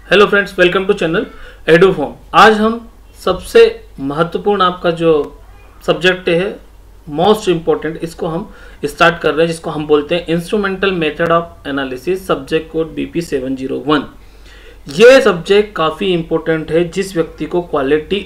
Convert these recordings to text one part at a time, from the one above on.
Hello friends, welcome to channel Eduform. आज हम सबसे महत्वपूर्ण आपका जो सब्जेक्ट है, मोस्ट इम्पोर्टेंट, इसको हम स्टार्ट कर रहे हैं, जिसको हम बोलते हैं instrumental method of analysis, subject code BP 701। ये सब्जेक्ट काफ़ी इम्पोर्टेंट है जिस व्यक्ति को क्वालिटी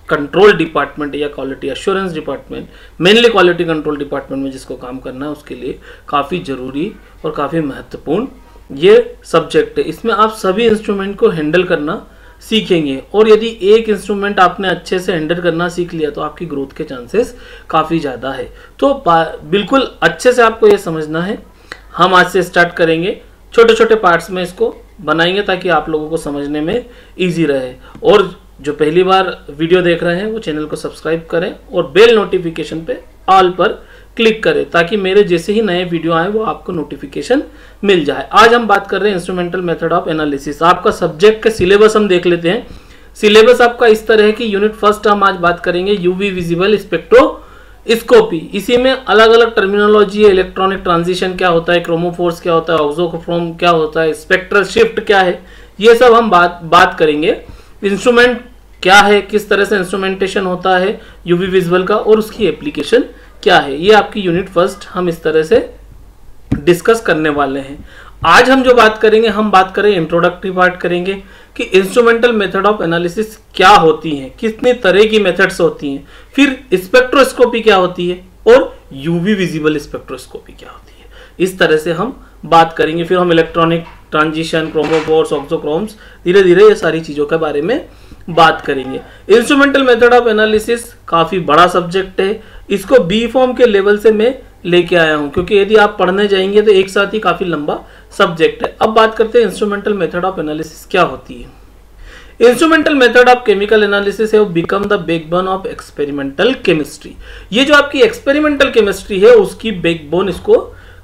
कंट्रोल डिपार्टमेंट या quality assurance department, mainly quality control department में जिसको काम करना है, उसके लिए काफ़ी ज़रूरी और काफ़ी महत्वपूर्ण ये सब्जेक्ट है। इसमें आप सभी इंस्ट्रूमेंट को हैंडल करना सीखेंगे, और यदि एक इंस्ट्रूमेंट आपने अच्छे से हैंडल करना सीख लिया तो आपकी ग्रोथ के चांसेस काफ़ी ज़्यादा है। तो बिल्कुल अच्छे से आपको ये समझना है। हम आज से स्टार्ट करेंगे, छोटे छोटे पार्ट्स में इसको बनाएंगे ताकि आप लोगों को समझने में ईजी रहे। और जो पहली बार वीडियो देख रहे हैं वो चैनल को सब्सक्राइब करें और बेल नोटिफिकेशन पे ऑल पर क्लिक करें ताकि मेरे जैसे ही नए वीडियो आए वो आपको नोटिफिकेशन मिल जाए। आज हम बात कर रहे हैं इंस्ट्रूमेंटल मेथड ऑफ एनालिसिस। आपका सब्जेक्ट का सिलेबस हम देख लेते हैं। सिलेबस आपका इस तरह है कि यूनिट फर्स्ट हम आज बात करेंगे यूवी विजिबल स्पेक्ट्रोस्कोपी। इसी में अलग अलग टर्मिनोलॉजी है, इलेक्ट्रॉनिक ट्रांजिशन क्या होता है, क्रोमोफोर्स क्या होता है, ऑक्सोक्रोम क्या होता है, स्पेक्ट्रल शिफ्ट क्या है, ये सब हम बात करेंगे। इंस्ट्रूमेंट क्या है, किस तरह से इंस्ट्रूमेंटेशन होता है यूवी विजिबल का, और उसकी एप्लीकेशन क्या है, ये आपकी यूनिट फर्स्ट हम इस तरह से डिस्कस करने वाले हैं। आज हम जो बात करेंगे, हम बात करें इंट्रोडक्टरी पार्ट करेंगे कि इंस्ट्रूमेंटल मेथड ऑफ एनालिसिस क्या होती हैं, कितने तरह की मेथड्स होती हैं, फिर स्पेक्ट्रोस्कोपी क्या होती है और यूवी विजिबल स्पेक्ट्रोस्कोपी क्या होती है। इस तरह से हम बात करेंगे। फिर हम इलेक्ट्रॉनिक ट्रांजिशन, क्रोमोफोर्स, ऑक्सोक्रोम्स, धीरे धीरे ये सारी चीजों के बारे में बात करेंगे। इंस्ट्रूमेंटल मेथड ऑफ एनालिसिस काफी बड़ा सब्जेक्ट है। इसको बी फॉर्म के लेवल से मैं लेके आया हूं क्योंकि यदि आप पढ़ने जाएंगे तो एक साथ ही काफी लंबा सब्जेक्ट है। अब बात करते हैं इंस्ट्रूमेंटल मेथड ऑफ एनालिसिस क्या होती है। Instrumental method of chemical analysis है वो become the backbone of experimental chemistry. ये जो आपकी एक्सपेरिमेंटल केमिस्ट्री है उसकी बैकबोन इसको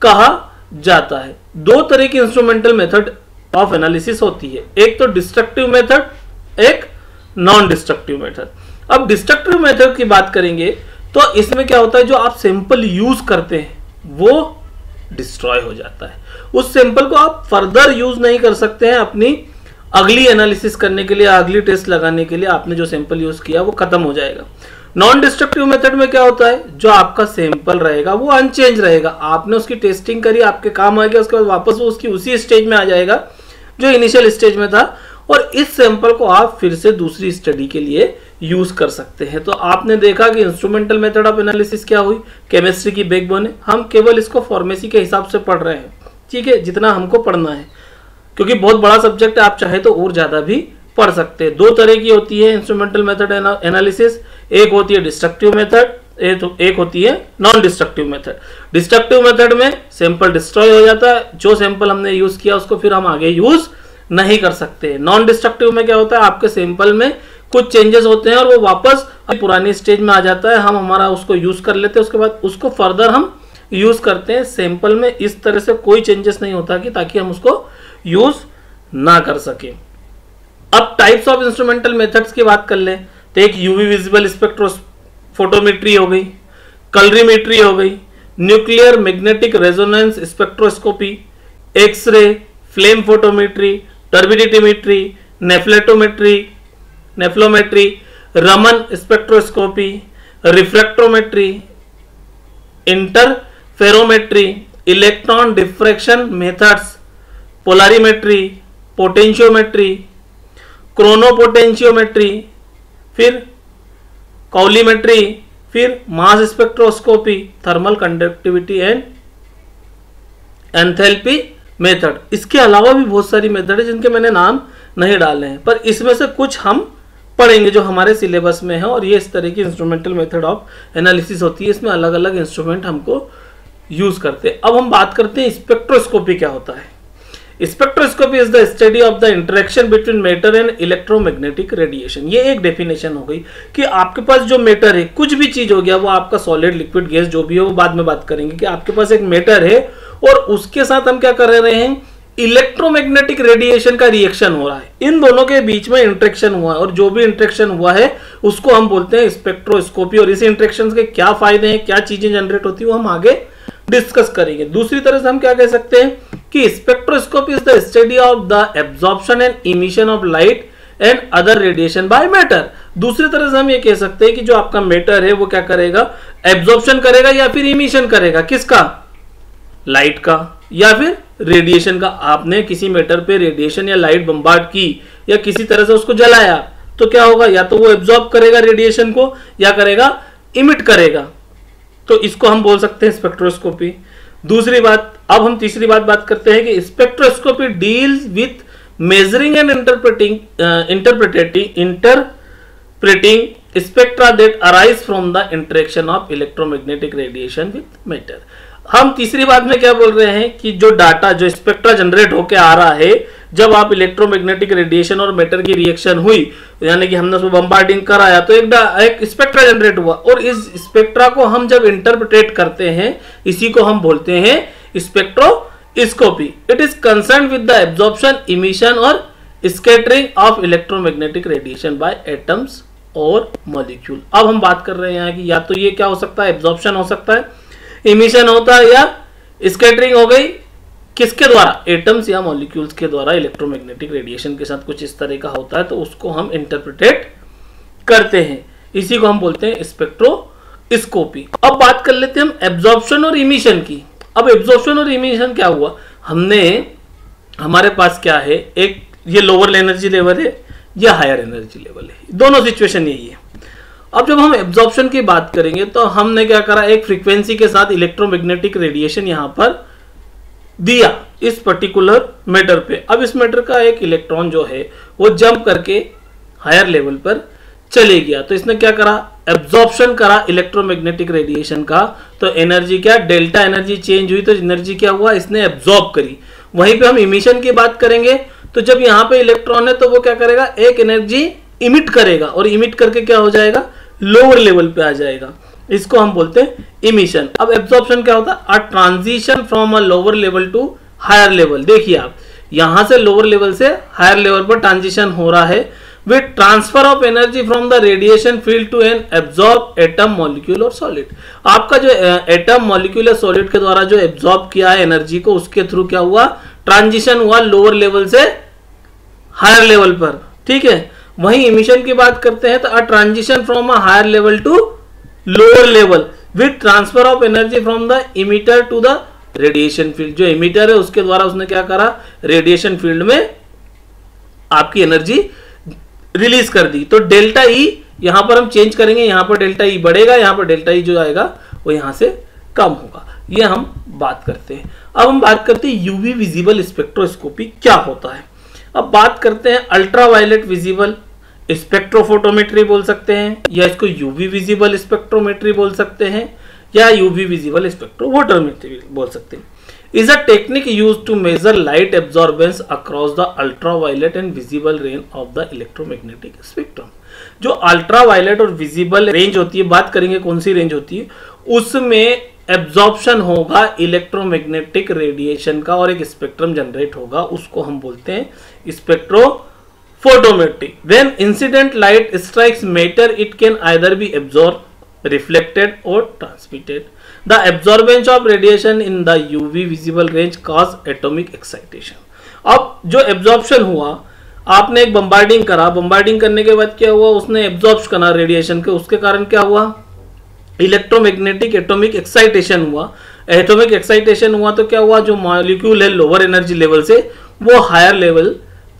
कहा जाता है। दो तरह की इंस्ट्रूमेंटल मेथड ऑफ एनालिसिस होती है, एक तो डिस्ट्रक्टिव मेथड, एक नॉन डिस्ट्रक्टिव मेथड। अब डिस्ट्रक्टिव मेथड की बात करेंगे तो इसमें क्या होता है, जो आप सैंपल यूज करते हैं वो डिस्ट्रॉय हो जाता है। उस सैंपल को आप फर्दर यूज नहीं कर सकते हैं अपनी अगली एनालिसिस करने के लिए, अगली टेस्ट लगाने के लिए। आपने जो सैंपल यूज किया वो खत्म हो जाएगा। नॉन डिस्ट्रक्टिव मेथड में क्या होता है, जो आपका सैंपल रहेगा वो अनचेंज रहेगा। आपने उसकी टेस्टिंग करी, आपके काम आ गया, उसके बाद वापस वो उसकी उसी स्टेज में आ जाएगा जो इनिशियल स्टेज में था, और इस सैंपल को आप फिर से दूसरी स्टडी के लिए यूज कर सकते हैं। तो आपने देखा कि इंस्ट्रूमेंटल मेथड ऑफ एनालिसिस क्या हुई, केमिस्ट्री की बैकबोन है। हम केवल इसको फार्मेसी के हिसाब से पढ़ रहे हैं, ठीक है, जितना हमको पढ़ना है, क्योंकि बहुत बड़ा सब्जेक्ट है। आप चाहे तो और ज्यादा भी पढ़ सकते हैं। दो तरह की होती है इंस्ट्रूमेंटल मेथड एनालिसिस, एक होती है डिस्ट्रक्टिव मेथड, एक होती है non destructive method. Destructive method में सैंपल डिस्ट्रॉय हो जाता है, जो सैंपल हमने यूज किया उसको फिर हम आगे यूज नहीं कर सकते। नॉन डिस्ट्रक्टिव में क्या होता है, आपके सैंपल में कुछ चेंजेस होते हैं और वो वापस पुरानी स्टेज में आ जाता है, हम हमारा उसको यूज कर लेते हैं, उसके बाद उसको फर्दर हम यूज करते हैं। सैंपल में इस तरह से कोई चेंजेस नहीं होता कि ताकि हम उसको यूज ना कर सके। अब टाइप्स ऑफ इंस्ट्रूमेंटल मेथड्स की बात कर लें तो एक यूवी विजिबल स्पेक्ट्रोफोटोमेट्री हो गई, कलरीमेट्री हो गई, nuclear magnetic resonance spectroscopy, X-ray, flame photometry, turbidimetry, nephelometry, Raman spectroscopy, refractometry, interferometry, electron diffraction methods, polarimetry, potentiometry, chronopotentiometry, फिर कॉलीमेट्री, फिर mass spectroscopy, thermal conductivity and enthalpy method. इसके अलावा भी बहुत सारी मेथड है जिनके मैंने नाम नहीं डाले हैं, पर इसमें से कुछ हम पढ़ेंगे जो हमारे सिलेबस में है। और ये इस तरह की इंस्ट्रूमेंटल मेथड ऑफ एनालिसिस होती है, इसमें अलग अलग इंस्ट्रूमेंट हमको यूज करते हैं। अब हम बात करते हैं स्पेक्ट्रोस्कोपी क्या होता है। Spectroscopy is the study of the interaction between matter and electromagnetic radiation. ये एक डेफिनेशन हो गई कि आपके पास जो मैटर है, कुछ भी चीज हो गया, वो आपका सॉलिड, लिक्विड, गैस जो भी हो, वो बाद में बात करेंगे कि आपके पास एक मैटर है और उसके साथ हम क्या कर रहे हैं, इलेक्ट्रोमैग्नेटिक रेडिएशन का रिएक्शन हो रहा है। इन दोनों के बीच में इंटरेक्शन हुआ है और जो भी इंटरेक्शन हुआ है उसको हम बोलते हैं स्पेक्ट्रोस्कोपी। और इस इंटरेक्शन के क्या फायदे हैं, क्या चीजें जनरेट होती है, वो हम आगे डिस्कस करेंगे। दूसरी तरह से हम क्या कह सकते हैं कि spectroscopy is the study of the absorption and emission of light and other radiation by matter. दूसरी तरह से हम ये कह सकते हैं कि जो आपका मैटर है वो क्या करेगा, एब्जॉर्प्शन करेगा या फिर इमिशन करेगा, किसका, लाइट का या फिर रेडिएशन का। आपने किसी मैटर पे रेडिएशन या लाइट बम्बार्ड की या किसी तरह से उसको जलाया तो क्या होगा, या तो वो एब्जॉर्ब करेगा रेडिएशन को या करेगा इमिट करेगा। तो इसको हम बोल सकते हैं स्पेक्ट्रोस्कोपी। दूसरी बात, अब हम तीसरी बात करते हैं कि spectroscopy deals with measuring and interpreting spectra that arise from the interaction of electromagnetic radiation with matter। हम तीसरी बात में क्या बोल रहे हैं कि जो डाटा, जो स्पेक्ट्रा जनरेट होकर आ रहा है जब आप इलेक्ट्रोमैग्नेटिक रेडिएशन और मैटर की रिएक्शन हुई, यानी कि हमने उसको बम्बार्डिंग कराया तो एक स्पेक्ट्रा जनरेट हुआ, और इस स्पेक्ट्रा को हम जब इंटरप्रेट करते हैं इसी को हम बोलते हैं spectroscopy. It is concern with the absorption, emission और scattering of electromagnetic radiation by atoms और मॉलिक्यूल। अब हम बात कर रहे हैं कि या तो ये क्या हो सकता है, एब्जॉर्प्शन हो सकता है, इमिशन होता है, या स्कैटरिंग हो गई, किसके द्वारा, एटम्स या मॉलिक्यूल्स के द्वारा इलेक्ट्रोमैग्नेटिक रेडिएशन के साथ कुछ इस तरह का होता है, तो उसको हम इंटरप्रेट करते हैं, इसी को हम बोलते हैं स्पेक्ट्रोस्कोपी। अब बात कर लेते हैं हम एब्जॉर्प्शन और इमिशन की। अब एब्जॉर्प्शन और इमिशन क्या हुआ, हमारे पास क्या है, एक ये लोअर एनर्जी लेवल है या हायर एनर्जी लेवल है, दोनों सिचुएशन यही है। अब जब हम एब्जॉर्प्शन की बात करेंगे तो हमने क्या करा, एक फ्रीक्वेंसी के साथ इलेक्ट्रोमैग्नेटिक रेडिएशन यहां पर दिया इस पर्टिकुलर मैटर पे। अब इस मैटर का एक इलेक्ट्रॉन जो है वो जंप करके हायर लेवल पर चले गया, तो इसने क्या करा, एब्जॉर्प्शन करा इलेक्ट्रोमैग्नेटिक रेडिएशन का, तो एनर्जी क्या, डेल्टा एनर्जी चेंज हुई, तो एनर्जी क्या हुआ, इसने एब्जॉर्ब करी। वहीं पे हम इमिशन की बात करेंगे तो जब यहाँ पे इलेक्ट्रॉन है तो वो क्या करेगा, एक एनर्जी इमिट करेगा, और इमिट करके क्या हो जाएगा, लोअर लेवल पे आ जाएगा, इसको हम बोलते हैं इमिशन। अब एब्जॉर्प्शन क्या होता है, a transition from a lower level to higher level. देखिए आप, यहां से लोअर लेवल से हायर लेवल पर ट्रांजिशन हो रहा है with transfer of energy from the radiation field to an absorb atom, molecule और सॉलिड। आपका जो एटम, मॉलिक्यूल या सॉलिड के द्वारा जो एब्जॉर्ब किया है एनर्जी को, उसके थ्रू क्या हुआ, ट्रांजिशन हुआ लोअर लेवल से हायर लेवल पर, ठीक है। वहीं इमिशन की बात करते हैं तो a transition from a higher level to lower level with transfer of energy from the emitter to the radiation field. जो इमिटर है उसके द्वारा उसने क्या करा, रेडिएशन फील्ड में आपकी एनर्जी रिलीज कर दी। तो डेल्टा ई यहां पर हम चेंज करेंगे, यहां पर डेल्टा ई बढ़ेगा, यहां पर डेल्टा ई जो आएगा वो यहां से कम होगा। ये हम बात करते हैं। अब हम बात करते हैं यूवी विजिबल स्पेक्ट्रोस्कोपी क्या होता है। अब बात करते हैं अल्ट्रावायलेट विजिबल स्पेक्ट्रोफोटोमेट्री बोल सकते हैं, या इसको यूवी विजिबल स्पेक्ट्रोमेट्री बोल सकते हैं, या यूवी विजिबल स्पेक्ट्रोफोटोमेट्री बोल सकते हैं। is a technique used to measure light absorbance across the ultraviolet and visible range of the electromagnetic spectrum। जो अल्ट्रावायलेट और विजिबल रेंज होती है, बात करेंगे कौन सी रेंज होती है, उसमें एब्जॉर्प्शन होगा इलेक्ट्रोमैग्नेटिक रेडिएशन का और एक स्पेक्ट्रम जनरेट होगा, उसको हम बोलते हैं spectrophotometry. When incident light strikes matter it can either be absorb, reflected और transmitted. The absorbance of radiation in the UV visible range cause atomic excitation। अब जो एब्जॉर्प्शन हुआ, आपने एक बम्बार्डिंग करा, बम्बार्डिंग करने के बाद क्या हुआ, उसने एब्जॉर्ब करा रेडिएशन के, उसके कारण क्या हुआ, इलेक्ट्रोमैग्नेटिक एटॉमिक एक्साइटेशन हुआ। एटॉमिक एक्साइटेशन हुआ तो क्या हुआ, जो मॉलिक्यूल है लोअर एनर्जी लेवल से वो हायर लेवल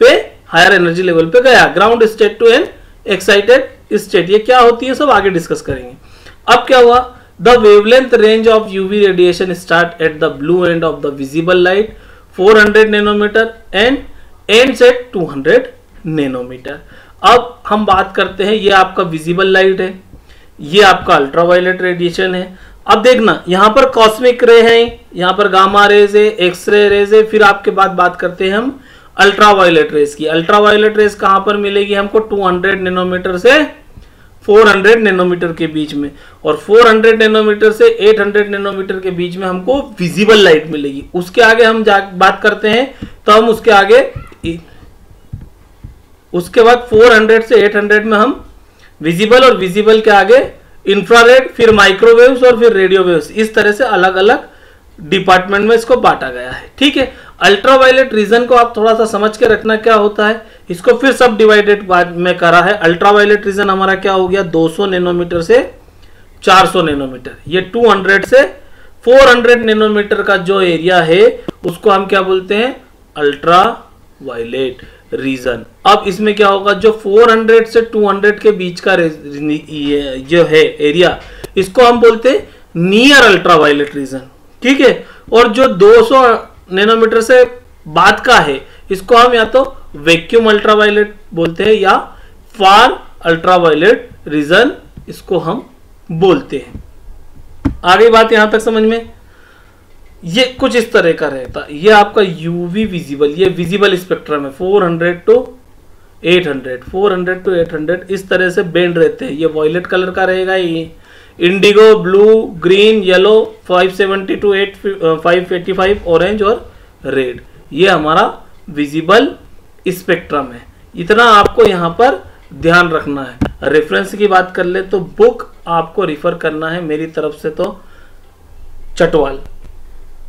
पे, हायर एनर्जी लेवल पे गया, ground state to an excited state. ये क्या होती है सब आगे डिस्कस करेंगे। अब क्या हुआ, the wavelength range of UV radiation start at the blue end of the visible light 400 nanometer and ends at 200 nanometer। अब हम बात करते हैं, ये आपका विजिबल लाइट है, ये आपका अल्ट्रावायलेट रेडिएशन है। अब देखना यहाँ पर कॉस्मिक रे है, यहाँ पर गामा रेज है, एक्सरे रेज है, फिर आपके बाद बात करते हैं हम अल्ट्रावायलेट रेज की। अल्ट्रावायलेट रेज कहां पर मिलेगी हमको, 200 नैनोमीटर से 400 नैनोमीटर के बीच में, और 400 नैनोमीटर से 800 नैनोमीटर के बीच में हमको विजिबल लाइट मिलेगी। उसके आगे हम बात करते हैं तो हम उसके आगे, उसके बाद 400 से 800 में हम विजिबल, और विजिबल के आगे इंफ्रारेड, फिर माइक्रोवेव्स और फिर रेडियो वेव्स, इस तरह से अलग अलग डिपार्टमेंट में इसको बांटा गया है। ठीक है, अल्ट्रावायलेट रीजन को आप थोड़ा सा समझ के रखना क्या होता है, इसको फिर सब डिवाइडेड में करा है। अल्ट्रावायलेट रीजन हमारा क्या हो गया, 200 नैनोमीटर से 400 नैनोमीटर, ये 200 से 400 नैनोमीटर का जो एरिया है उसको हम क्या बोलते हैं, अल्ट्रावायलेट रीजन। अब इसमें क्या होगा, जो 400 से 200 के बीच का जो है एरिया, इसको हम बोलते हैं नियर अल्ट्रावायलेट रीजन। ठीक है, और जो 200 नैनोमीटर से बाद का है इसको हम या तो वैक्यूम अल्ट्रावायलेट बोलते हैं या फार अल्ट्रावायलेट रीजन इसको हम बोलते हैं। आगे बात यहां तक समझ में, ये कुछ इस तरह का रहता, ये आपका यूवी विजिबल, ये विजिबल स्पेक्ट्रम है 400 टू 800, 400 टू 800 इस तरह से बैंड रहते हैं। ये वॉयलेट कलर का रहेगा, ये indigo, blue, green, yellow, 570 to 585, orange और रेड, ये हमारा विजिबल स्पेक्ट्रम है। इतना आपको यहां पर ध्यान रखना है। रेफरेंस की बात कर ले तो बुक आपको रिफर करना है मेरी तरफ से तो चटवाल,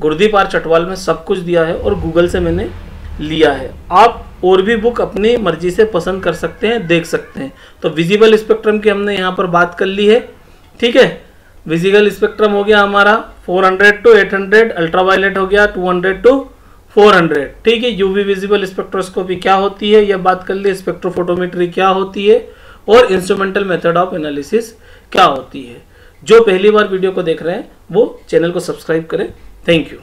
गुरदीप आर चटवाल में सब कुछ दिया है और गूगल से मैंने लिया है। आप और भी बुक अपनी मर्जी से पसंद कर सकते हैं, देख सकते हैं। तो विजिबल स्पेक्ट्रम की हमने यहाँ पर बात कर ली है। ठीक है, विजिबल स्पेक्ट्रम हो गया हमारा 400 टू 800, अल्ट्रावायलेट हो गया 200 टू 400। ठीक है, यूवी विजिबल स्पेक्ट्रोस्कोपी क्या होती है यह बात कर ली, स्पेक्ट्रोफोटोमेट्री क्या होती है और इंस्ट्रूमेंटल मेथड ऑफ एनालिसिस क्या होती है। जो पहली बार वीडियो को देख रहे हैं वो चैनल को सब्सक्राइब करें। Thank you.